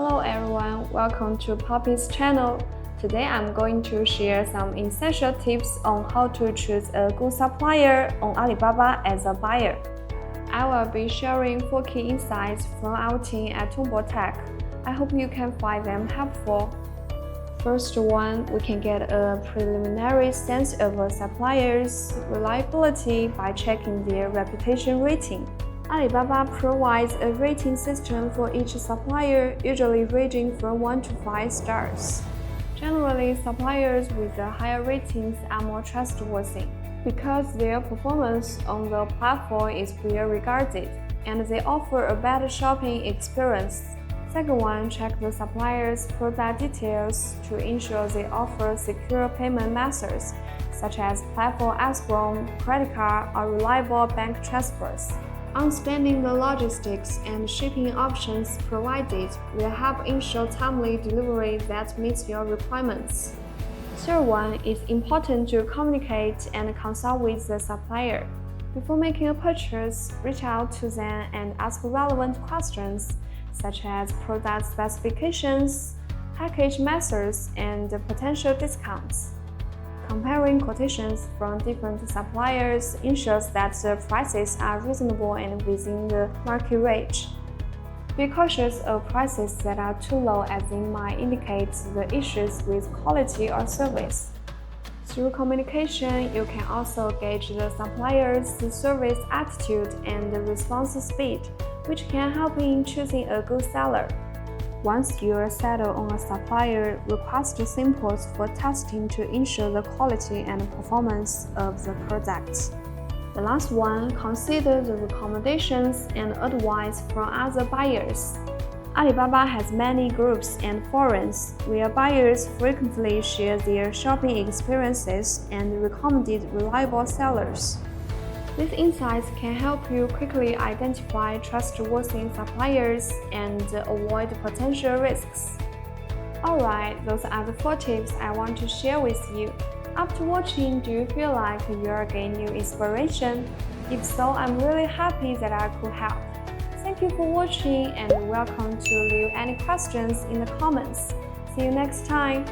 Hello everyone, welcome to Poppy's channel. Today I'm going to share some essential tips on how to choose a good supplier on Alibaba as a buyer. I will be sharing 4 key insights from our team at techTongBo Tech. I hope you can find them helpful. First one, we can get a preliminary sense of a supplier's reliability by checking their reputation rating. Alibaba provides a rating system for each supplier, usually ranging from 1 to 5 stars. Generally, suppliers with higher ratings are more trustworthy because their performance on the platform is well regarded and they offer a better shopping experience. Second one, check the supplier's product details to ensure they offer secure payment methods such as platform escrow, credit card, or reliable bank transfers. Understanding the logistics and shipping options provided will help ensure timely delivery that meets your requirements. Third one, it's important to communicate and consult with the supplier. Before making a purchase, reach out to them and ask relevant questions such as product specifications, package methods, and potential discounts. Comparing quotations from different suppliers ensures that the prices are reasonable and within the market range. Be cautious of prices that are too low as they might indicate the issues with quality or service. Through communication, you can also gauge the supplier's service attitude and response speed, which can help in choosing a good seller. Once you are settled on a supplier, request samples for testing to ensure the quality and performance of the product. The last one, consider the recommendations and advice from other buyers. Alibaba has many groups and forums where buyers frequently share their shopping experiences and recommended reliable sellers. These insights can help you quickly identify trustworthy suppliers and avoid potential risks. Alright, those are the 4 tips I want to share with you. After watching, do you feel like you are gaining new inspiration? If so, I'm really happy that I could help. Thank you for watching and welcome to leave any questions in the comments. See you next time!